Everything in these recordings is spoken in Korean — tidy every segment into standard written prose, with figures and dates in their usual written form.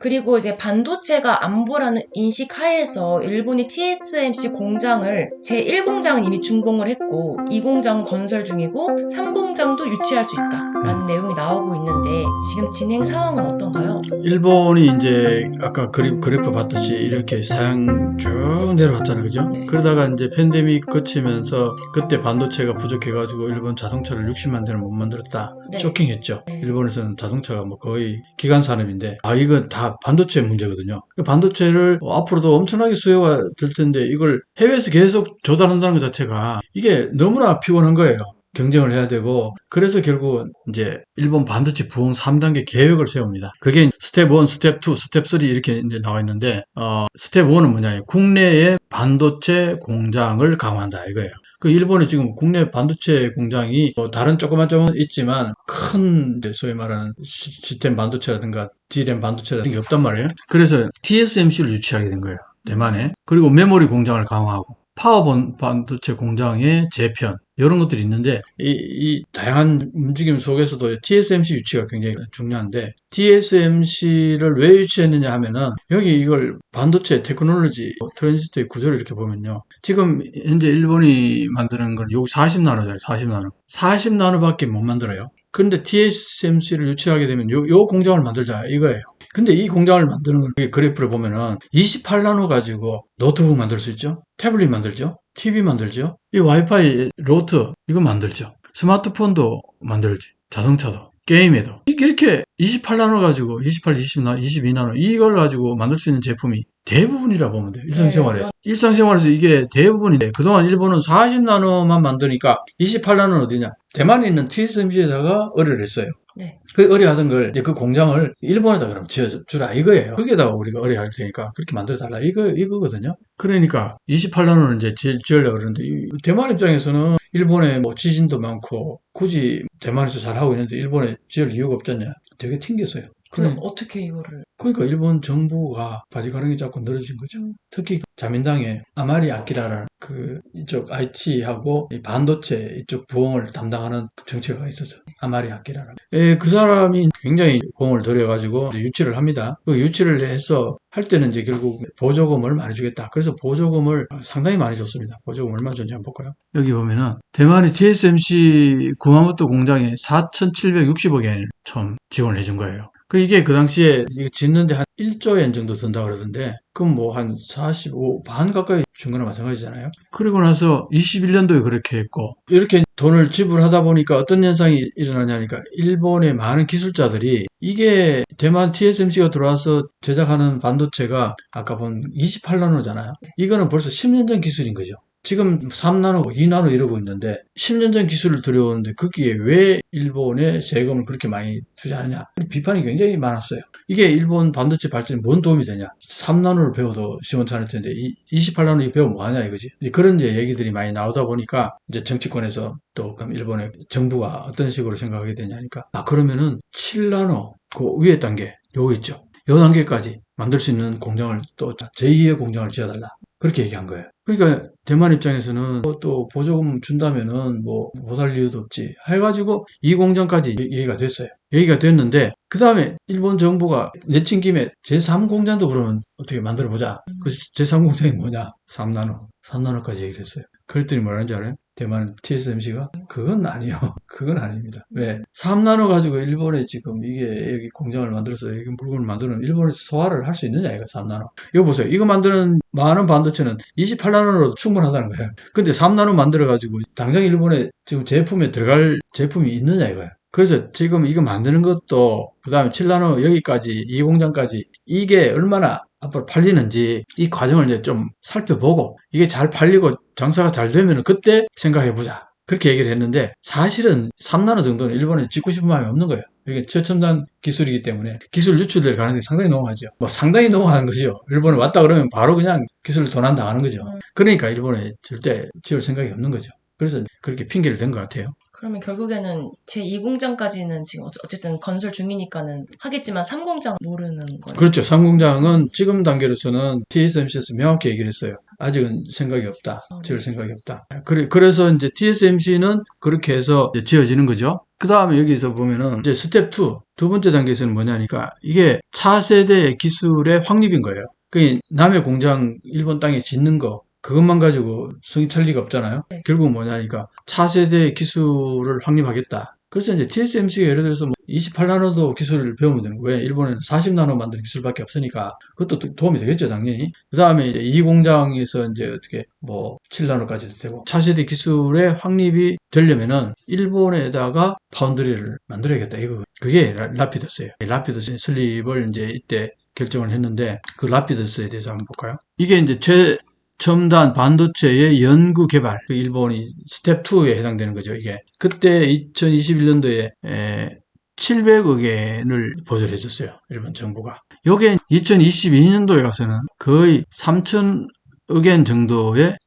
그리고 이제 반도체가 안보라는 인식 하에서 일본이 TSMC 공장을 제1공장은 이미 준공을 했고 2공장은 건설 중이고 3공장도 유치할 수 있다라는 내용이 나오고 있는데 지금 진행 상황은 어떤가요? 일본이 이제 아까 그래프 봤듯이 이렇게 사양 쭉 내려왔잖아요, 그죠? 그러다가 이제 팬데믹 거치면서 그때 반도체가 부족해가지고 일본 자동차를 60만 대를 못 만들었다. 네. 쇼킹했죠. 네. 일본에서는 자동차가 뭐 거의 기간 산업인데, 이건 다 반도체 문제거든요. 반도체를 앞으로도 엄청나게 수요가 될 텐데 이걸 해외에서 계속 조달한다는 것 자체가 이게 너무나 피곤한 거예요. 경쟁을 해야 되고, 그래서 결국은 이제 일본 반도체 부흥 3단계 계획을 세웁니다. 그게 스텝 1, 스텝 2, 스텝 3 이렇게 이제 나와 있는데, 스텝 1은 뭐냐, 국내에 반도체 공장을 강화한다 이거예요. 그 일본에 지금 국내 반도체 공장이 다른 조그만 있지만 큰 소위 말하는 시스템 반도체라든가 D램 반도체라든가 게 없단 말이에요. 그래서 TSMC를 유치하게 된 거예요. 대만에. 그리고 메모리 공장을 강화하고 파워 반도체 공장의 재편 이런 것들이 있는데 이 다양한 움직임 속에서도 TSMC 유치가 굉장히 중요한데 TSMC를 왜 유치했느냐 하면은 여기 이걸 반도체 테크놀로지 트랜지스터의 구조를 이렇게 보면요. 지금 현재 일본이 만드는 건 여기 40나노잖아요. 40나노. 40나노밖에 못 만들어요. 그런데 TSMC를 유치하게 되면 요 공장을 만들자 이거예요. 근데 이 공장을 만드는 걸 그래프를 보면은 28나노 가지고 노트북 만들 수 있죠? 태블릿 만들죠? TV 만들죠? 이 와이파이 로트 이거 만들죠? 스마트폰도 만들지. 자동차도. 게임에도. 이렇게 28나노 가지고 28, 20나노, 22나노 이걸 가지고 만들 수 있는 제품이 대부분이라 보면 돼요. 일상생활에. 일상생활에서 이게 대부분인데 그동안 일본은 40나노만 만드니까 28나노는 어디냐? 대만에 있는 TSMC에다가 의뢰를 했어요. 네. 그 의뢰하던 걸 이제 그 공장을 일본에다 그럼 지어주라 이거예요. 거기에다가 우리가 의뢰할 테니까 그렇게 만들어달라 이거거든요. 그러니까 28나노를 이제 지으려고 그러는데 대만 입장에서는 일본에 뭐 지진도 많고 굳이 대만에서 잘하고 있는데 일본에 지을 이유가 없잖냐. 되게 튕겼어요. 그럼 어떻게 이거를? 그러니까 일본 정부가 바지가랑이 자꾸 늘어진 거죠. 특히 자민당의 아마리 아키라라는 그 이쪽 IT하고 반도체 이쪽 부흥을 담당하는 정치가가 있었어요. 아마리 아키라라는. 그 사람이 굉장히 공을 들여가지고 유치를 합니다. 그 유치를 해서 할 때는 이제 결국 보조금을 많이 주겠다. 그래서 보조금을 상당히 많이 줬습니다. 보조금 얼마 줬는지 한번 볼까요? 여기 보면은 대만의 TSMC 구마모토 공장에 4,760억 엔을 처음 지원을 해준 거예요. 이게 그 당시에 이거 짓는데 한 1조 엔 정도 든다 그러던데 그럼 뭐 한 45, 반 가까이 준 거나 마찬가지잖아요. 그리고 나서 21년도에 그렇게 했고 이렇게 돈을 지불하다 보니까 어떤 현상이 일어나냐니까 일본의 많은 기술자들이 이게 대만 TSMC가 들어와서 제작하는 반도체가 아까 본 28나노잖아요. 이거는 벌써 10년 전 기술인 거죠. 지금 3나노, 2나노 이러고 있는데 10년 전 기술을 들여오는데 거기에 왜 일본에 세금을 그렇게 많이 투자하느냐 비판이 굉장히 많았어요. 이게 일본 반도체 발전에 뭔 도움이 되냐. 3나노를 배워도 시원찮을 텐데 28나노 배우면 뭐하냐 이거지. 그런 이제 얘기들이 많이 나오다 보니까 이제 정치권에서 또 그럼 일본의 정부가 어떤 식으로 생각하게 되냐니까 그러면은 7나노 그 위에 단계 요거 있죠. 요 단계까지 만들 수 있는 공장을 또 제2의 공장을 지어달라. 그렇게 얘기한 거예요. 그러니까 대만 입장에서는 또 보조금 준다면은 뭐 못할 이유도 없지 해가지고 이 공장까지 얘기가 됐어요. 얘기가 됐는데 그 다음에 일본 정부가 내친 김에 제3공장도 그러면 어떻게 만들어 보자. 그 제3공장이 뭐냐? 3나노. 3나노까지 얘기를 했어요. 그랬더니 뭐라는지 알아요? 대만 TSMC가 그건 아니요. 그건 아닙니다. 왜? 3나노 가지고 일본에 지금 이게 여기 공장을 만들어서 여기 물건을 만드는 일본에서 소화를 할 수 있느냐 이거 3나노. 이거 보세요. 이거 만드는 많은 반도체는 28나노로 충분하다는 거예요. 근데 3나노 만들어 가지고 당장 일본에 지금 제품에 들어갈 제품이 있느냐 이거예요. 그래서 지금 이거 만드는 것도 그 다음에 7나노 여기까지 이 공장까지 이게 얼마나 앞으로 팔리는지 이 과정을 이제 좀 살펴보고 이게 잘 팔리고 장사가 잘 되면 그때 생각해보자. 그렇게 얘기를 했는데 사실은 3나노 정도는 일본에 짓고 싶은 마음이 없는 거예요. 이게 최첨단 기술이기 때문에 기술 유출될 가능성이 상당히 농후하죠. 뭐 상당히 농후한 거죠. 일본에 왔다 그러면 바로 그냥 기술 도난당하는 거죠. 그러니까 일본에 절대 지을 생각이 없는 거죠. 그래서 그렇게 핑계를 댄 것 같아요. 그러면 결국에는 제2공장까지는 지금 어쨌든 건설 중이니까는 하겠지만 3공장 모르는 거예요. 그렇죠. 3공장은 지금 단계로서는 TSMC에서 명확히 얘기를 했어요. 아직은 생각이 없다. 지을 생각이 없다. 그래서 이제 TSMC는 그렇게 해서 이제 지어지는 거죠. 그 다음에 여기서 보면은 이제 스텝 2, 두 번째 단계에서는 뭐냐니까 이게 차세대 기술의 확립인 거예요. 그 남의 공장 일본 땅에 짓는 거 그것만 가지고 성이 찰 리가 없잖아요. 네. 결국 뭐냐니까 차세대 기술을 확립하겠다. 그래서 이제 TSMC가 예를 들어서 뭐 28나노도 기술을 배우면 되는 거예요. 일본에는 40나노 만드는 기술밖에 없으니까 그것도 도움이 되겠죠, 당연히. 그 다음에 이제 이 공장에서 이제 어떻게 뭐 7나노까지도 되고 차세대 기술의 확립이 되려면은 일본에다가 파운드리를 만들어야겠다. 이거 그게 라피더스예요. 라피더스 설립을 이제 이때 결정을 했는데 그 라피더스에 대해서 한번 볼까요? 이게 이제 첨단 반도체의 연구 개발, 그 일본이 스텝 2에 해당되는 거죠, 이게. 그때 2021년도에 700억 엔을 보조를 해줬어요, 일본 정부가. 요게 2022년도에 가서는 거의 3,000억 엔 정도의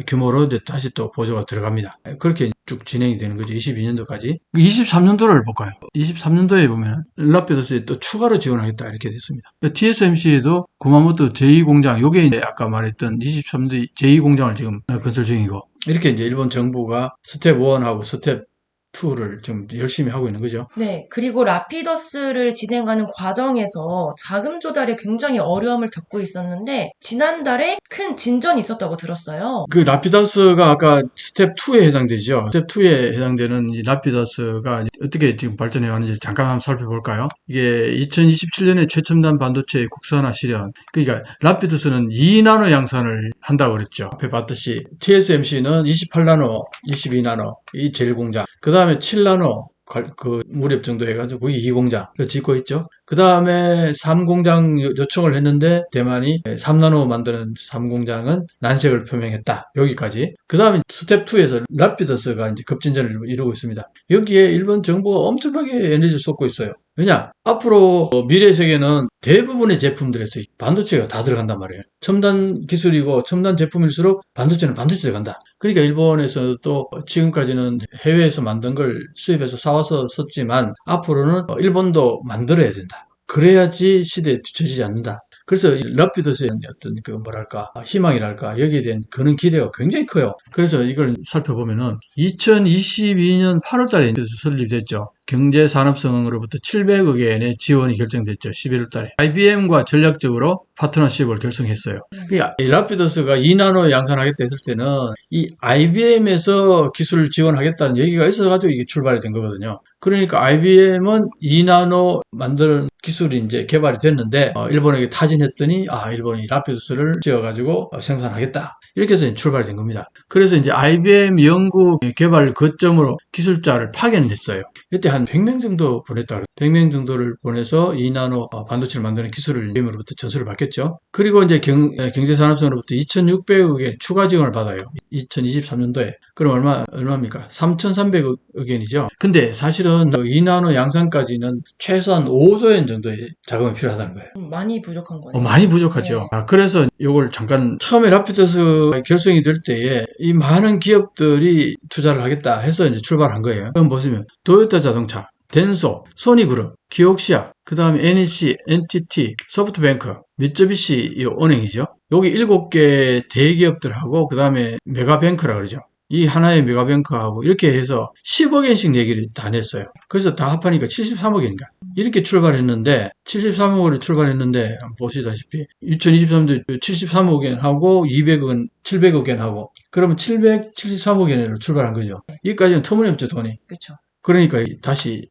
규모로 다시 또 보조가 들어갑니다. 그렇게 쭉 진행이 되는 거죠. 22년도까지. 23년도를 볼까요? 23년도에 보면 라피더스에 또 추가로 지원하겠다 이렇게 됐습니다. TSMC에도 구마모토 제2공장, 요게 이제 아까 말했던 23년도 제2공장을 지금 건설 중이고 이렇게 이제 일본 정부가 스텝 1하고 스텝 2를 좀 열심히 하고 있는 거죠. 네, 그리고 라피더스를 진행하는 과정에서 자금 조달에 굉장히 어려움을 겪고 있었는데 지난달에 큰 진전이 있었다고 들었어요. 그 라피더스가 아까 스텝 2에 해당되죠. 스텝 2에 해당되는 이 라피더스가 어떻게 지금 발전해 왔는지 잠깐 한번 살펴볼까요? 이게 2027년에 최첨단 반도체 국산화 실현. 그러니까 라피더스는 2나노 양산을 한다고 그랬죠. 앞에 봤듯이 TSMC는 28나노, 22나노 이 제일 공장. 그 다음에 7나노 그 무렵 정도 해가지고 거기 2공장 짓고 있죠. 그 다음에 3공장 요청을 했는데 대만이 3나노 만드는 3공장은 난색을 표명했다. 여기까지. 그 다음에 스텝 2에서 라피더스가 이제 급진전을 이루고 있습니다. 여기에 일본 정부가 엄청나게 에너지를 쏟고 있어요. 왜냐? 앞으로 미래 세계는 대부분의 제품들에서 반도체가 다 들어간단 말이에요. 첨단 기술이고 첨단 제품일수록 반도체는 반드시 들어간다. 그러니까 일본에서 또 지금까지는 해외에서 만든 걸 수입해서 사와서 썼지만 앞으로는 일본도 만들어야 된다. 그래야지 시대에 뒤처지지 않는다. 그래서 라피더스의 어떤 그 뭐랄까 희망이랄까 여기에 대한 그런 기대가 굉장히 커요. 그래서 이걸 살펴보면은 2022년 8월달에 설립됐죠. 경제산업성으로부터 700억 엔의 지원이 결정됐죠. 11월달에 IBM과 전략적으로 파트너십을 결성했어요. 그러니까 이 라피더스가 2나노 양산하겠다 했을 때는 이 IBM에서 기술을 지원하겠다는 얘기가 있어가지고 이게 출발이 된 거거든요. 그러니까 IBM은 2나노 만드는 기술이 이제 개발이 됐는데 일본에게 타진했더니 일본이 라피더스를 지어가지고 생산하겠다. 이렇게 해서 출발이 된 겁니다. 그래서 이제 IBM 연구 개발 거점으로 기술자를 파견했어요. 이때 한 100명 정도 보냈다 그래요. 100명 정도를 보내서 2나노 반도체를 만드는 기술을 IBM으로부터 전수를 받겠죠. 그리고 이제 경제산업성으로부터 2,600억의 추가 지원을 받아요. 2023년도에. 그럼 얼마입니까? 3,300억 엔이죠. 근데 사실은 2나노 양산까지는 최소한 5조 엔 정도의 자금이 필요하다는 거예요. 많이 부족한 거예요. 많이 부족하죠. 네. 그래서 이걸 잠깐 처음에 라피더스 결성이 될 때에 이 많은 기업들이 투자를 하겠다 해서 이제 출발한 거예요. 그럼 보시면 도요타 자동차, 덴소, 소니그룹, 기옥시아, 그 다음에 NEC, NTT, 소프트뱅크, 미쯔비시 은행이죠. 여기 7개 대기업들하고 그 다음에 메가뱅크라 그러죠. 이 하나의 메가뱅크하고 이렇게 해서 10억 엔씩 내기를 다 냈어요. 그래서 다 합하니까 73억 엔인가. 이렇게 출발했는데 73억으로 출발했는데 보시다시피 2023년 73억 엔하고 200억 엔, 700억 엔하고 그러면 773억 엔으로 출발한 거죠. 여기까지는 터무니없죠, 돈이. 그렇죠. 그러니까 다시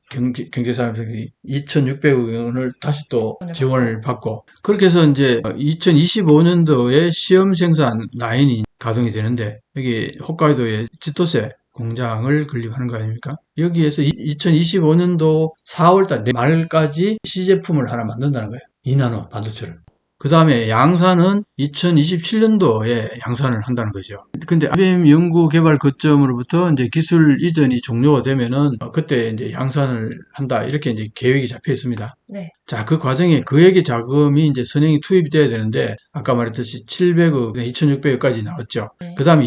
경제산업성이 2,600억 원을 다시 또 지원을 받고 그렇게 해서 이제 2025년도에 시험 생산 라인이 가동이 되는데 여기 홋카이도의 치토세 공장을 건립하는 거 아닙니까? 여기에서 2025년도 4월달 말까지 시제품을 하나 만든다는 거예요. 2나노 반도체를. 그 다음에 양산은 2027년도에 양산을 한다는 거죠. 근데 IBM 연구 개발 거점으로부터 이제 기술 이전이 종료가 되면은 그때 이제 양산을 한다 이렇게 이제 계획이 잡혀 있습니다. 네. 자, 그 과정에 그에게 자금이 이제 선행이 투입이 돼야 되는데 아까 말했듯이 700억, 2,600억까지 나왔죠. 네. 그 다음에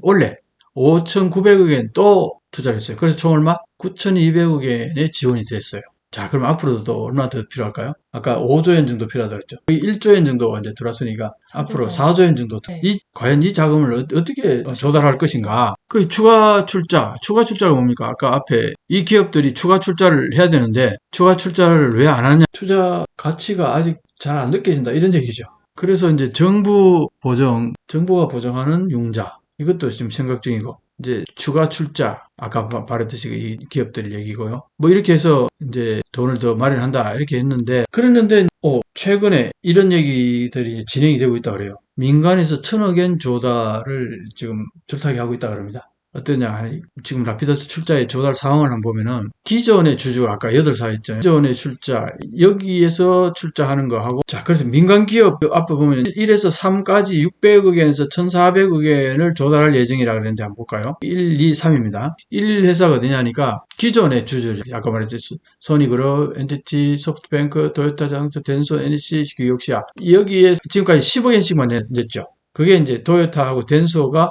올해 5,900억 엔 또 투자를 했어요. 그래서 총 얼마? 9,200억 엔의 지원이 됐어요. 자, 그럼 앞으로도 또 얼마나 더 필요할까요? 아까 5조 엔 정도 필요하다고 했죠. 1조 엔 정도가 이제 들어왔으니까 앞으로 4조 엔 정도. 네. 과연 이 자금을 어떻게 조달할 것인가? 그 추가 출자가 뭡니까? 아까 앞에 이 기업들이 추가 출자를 해야 되는데 추가 출자를 왜 안 하냐? 투자 가치가 아직 잘 안 느껴진다. 이런 얘기죠. 그래서 이제 정부가 보정하는 융자. 이것도 지금 생각 중이고, 이제 추가 출자, 아까 말했듯이 이 기업들 얘기고요. 뭐 이렇게 해서 이제 돈을 더 마련한다 이렇게 그랬는데 최근에 이런 얘기들이 진행이 되고 있다 그래요. 민간에서 1,000억 엔 조달을 지금 줄타기 하고 있다 그럽니다. 어떠냐? 지금 라피더스 출자의 조달 상황을 한번 보면은 기존의 주주 아까 8사 있죠. 기존의 출자 여기에서 출자하는 거하고 자 그래서 민간 기업 앞에 보면 1에서 3까지 600억 엔에서 1,400억 엔을 조달할 예정이라 그랬는데 한번 볼까요? 1, 2, 3입니다. 1 회사가 어디냐니까 기존의 주주들 아까 말했듯이 소니그룹, NTT, 소프트뱅크, 토요타자동차, 덴소, NEC, 기옥시아 여기에 지금까지 10억 엔씩만 냈죠. 그게 이제 토요타하고 덴소가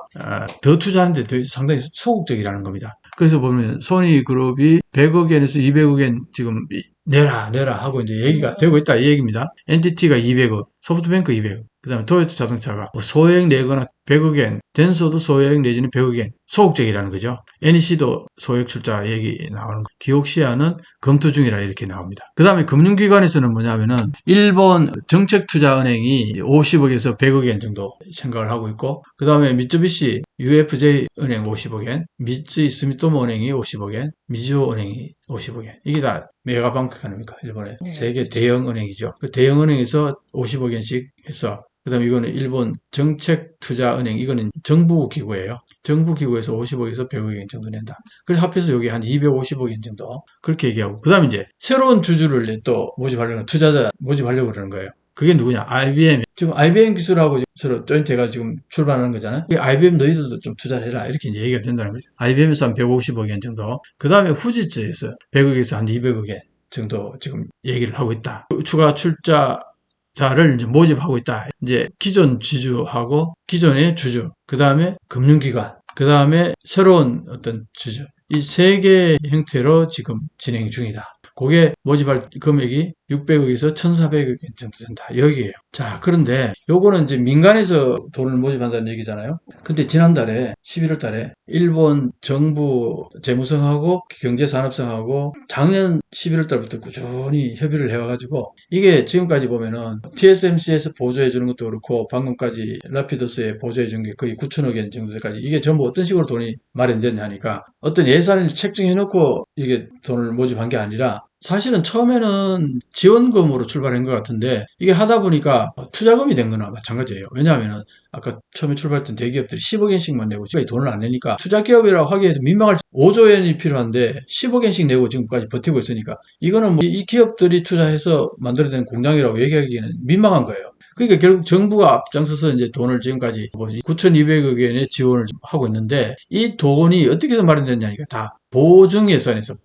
더 투자하는데 상당히 소극적이라는 겁니다. 그래서 보면 소니그룹이 100억 엔에서 200억 엔 지금 내라 하고 이제 얘기가 되고 있다 이 얘기입니다. NTT가 200억, 소프트뱅크 200억, 그 다음에 토요타 자동차가 소액 내거나 100억 엔, 덴소도 소액 내지는 100억 엔, 소극적이라는 거죠. NEC도 소액 출자 얘기 나오는 거. 기옥시아는 검토 중이라 이렇게 나옵니다. 그 다음에 금융기관에서는 뭐냐면은 일본 정책투자은행이 50억에서 100억 엔 정도 생각을 하고 있고, 그 다음에 미쯔비시 UFJ 은행 50억 엔, 미쯔이 스미토모 은행이 50억 엔, 미주호 은행이 50억 엔. 이게 다 메가방크 아닙니까? 일본의 세계 대형 은행이죠. 그 대형 은행에서 50억 엔씩 해서 그 다음에 이거는 일본 정책투자은행, 이거는 정부기구예요. 정부기구에서 50억에서 100억 엔 정도 낸다. 그래서 합해서 여기 한 250억 엔 정도. 그렇게 얘기하고. 그 다음에 이제 새로운 주주를 또 투자자 모집하려고 그러는 거예요. 그게 누구냐? IBM. 지금 IBM 기술하고 서로 조인트해가 지금 출발하는 거잖아요. IBM 너희들도 좀 투자를 해라. 이렇게 이제 얘기가 된다는 거죠. IBM에서 한 150억 엔 정도. 그 다음에 후지츠에서 100억에서 한 200억 엔 정도 지금 얘기를 하고 있다. 추가 출자자를 이제 모집하고 있다. 이제 기존 주주하고 기존의 주주, 그 다음에 금융기관, 그 다음에 새로운 어떤 주주. 이 세 개의 형태로 지금 진행 중이다. 그게 모집할 금액이 600억에서 1,400억 엔 정도 된다. 여기에요. 자, 그런데 요거는 이제 민간에서 돈을 모집한다는 얘기잖아요. 근데 지난달에 11월 달에 일본 정부 재무성하고 경제산업성하고 작년 11월 달부터 꾸준히 협의를 해와가지고 이게 지금까지 보면은 TSMC에서 보조해 주는 것도 그렇고 방금까지 라피더스에 보조해 준 게 거의 9천억 엔 정도까지 이게 전부 어떤 식으로 돈이 마련됐냐니까 어떤 예산을 책정해 놓고 이게 돈을 모집한 게 아니라 사실은 처음에는 지원금으로 출발한 것 같은데 이게 하다 보니까 투자금이 된 거나 마찬가지예요. 왜냐하면 아까 처음에 출발했던 대기업들이 10억 엔씩만 내고 지금까지 돈을 안 내니까 투자기업이라고 하기에도 민망할 5조 엔이 필요한데 10억 엔씩 내고 지금까지 버티고 있으니까 이거는 뭐 이 기업들이 투자해서 만들어낸 공장이라고 얘기하기에는 민망한 거예요. 그러니까 결국 정부가 앞장서서 이제 돈을 지금까지 9,200억 엔의 지원을 하고 있는데 이 돈이 어떻게 해서 마련됐냐니까 다 보정 예산에서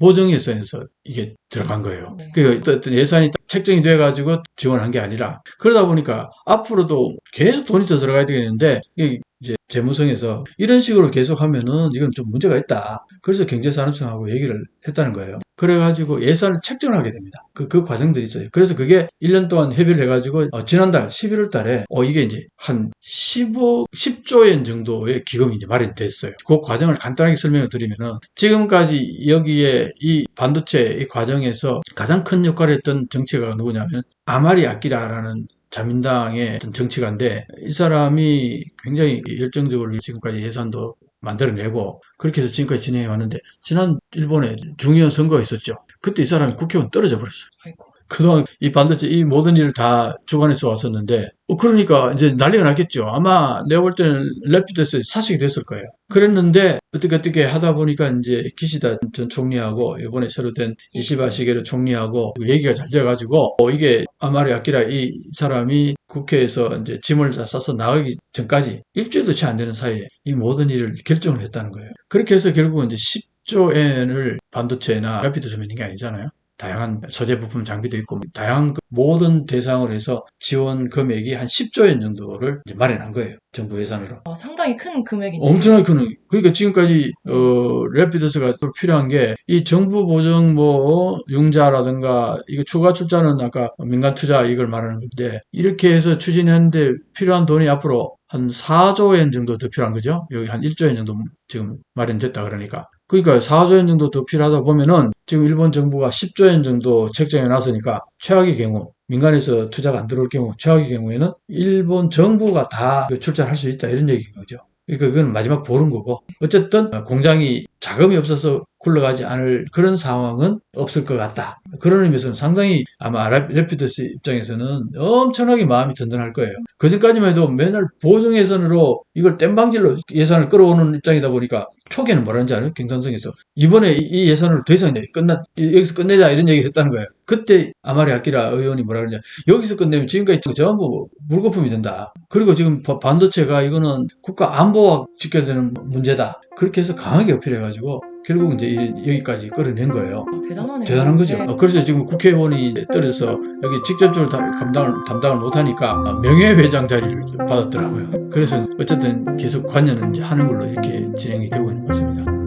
이게 들어간 거예요. 그 어떤 예산이 책정이 돼가지고 지원한 게 아니라 그러다 보니까 앞으로도 계속 돈이 더 들어가야 되겠는데 이제 재무성에서 이런 식으로 계속 하면은 이건 좀 문제가 있다. 그래서 경제산업성하고 얘기를 했다는 거예요. 그래가지고 예산을 책정을 하게 됩니다. 그 과정들이 있어요. 그래서 그게 1년 동안 협의를 해가지고 지난달 11월 달에 이게 이제 한 10조 엔 정도의 기금이 이제 마련됐어요. 그 과정을 간단하게 설명을 드리면은 지금까지 여기에 이 반도체 이 과정에서 가장 큰 역할을 했던 정치가가 누구냐면 아마리 아키라라는 자민당의 어떤 정치가인데 이 사람이 굉장히 열정적으로 지금까지 예산도 만들어내고 그렇게 해서 지금까지 진행해 왔는데 지난 일본에 중의원 선거가 있었죠. 그때 이 사람이 국회의원 떨어져 버렸어요. 아이고. 그동안 이 반도체 이 모든 일을 다 주관해서 왔었는데 그러니까 이제 난리가 났겠죠. 아마 내가 볼 때는 래피드에서 사직이 됐을 거예요. 그랬는데 어떻게 하다 보니까 이제 기시다 전 총리하고 이번에 새로 된 이시바 시게루 총리하고 얘기가 잘 돼가지고 이게 아마리 아키라 이 사람이 국회에서 이제 짐을 다 싸서 나가기 전까지 일주일도 채 안 되는 사이에 이 모든 일을 결정을 했다는 거예요. 그렇게 해서 결국은 이제 10조 엔을 반도체나 래피드에서 내는 게 아니잖아요. 다양한 소재 부품 장비도 있고 다양한 모든 대상으로 해서 지원 금액이 한 10조 원 정도를 이제 마련한 거예요. 정부 예산으로. 상당히 큰 금액인데. 엄청나게 큰, 그러니까 지금까지, 래피더스가 필요한 게, 이 정부 보정 융자라든가, 이거 추가 출자는 아까 민간 투자 이걸 말하는 건데, 이렇게 해서 추진했는데 필요한 돈이 앞으로 한 4조 원 정도 더 필요한 거죠? 여기 한 1조 원 정도 지금 마련됐다 그러니까. 그러니까 4조 원 정도 더 필요하다 보면은 지금 일본 정부가 10조 원 정도 책정해 놨으니까 최악의 경우 민간에서 투자가 안 들어올 경우 최악의 경우에는 일본 정부가 다 출자를 할 수 있다 이런 얘기인 거죠. 그러니까 그건 마지막 보는 거고 어쨌든 공장이 자금이 없어서 굴러가지 않을 그런 상황은 없을 것 같다. 그런 의미에서는 상당히 아마 래피더스 입장에서는 엄청나게 마음이 든든할 거예요. 그전까지만 해도 맨날 보정 예산으로 이걸 땜방질로 예산을 끌어오는 입장이다 보니까 초기에는 뭐라는지 알아요? 경산성에서 이번에 이 예산으로 더 이상 여기서 끝내자 이런 얘기를 했다는 거예요. 그때 아마리 아키라 의원이 뭐라 그러냐, 여기서 끝내면 지금까지 전부 물거품이 된다. 그리고 지금 반도체가 이거는 국가 안보와 직결되는 문제다. 그렇게 해서 강하게 어필해가지고 결국 이제 여기까지 끌어낸 거예요. 대단하네요. 대단한 거죠. 네. 그래서 지금 국회의원이 떨어져서 여기 직접적으로 담당을 못하니까 명예회장 자리를 받았더라고요. 그래서 어쨌든 계속 관여는 이제 하는 걸로 이렇게 진행이 되고 있는 것 같습니다.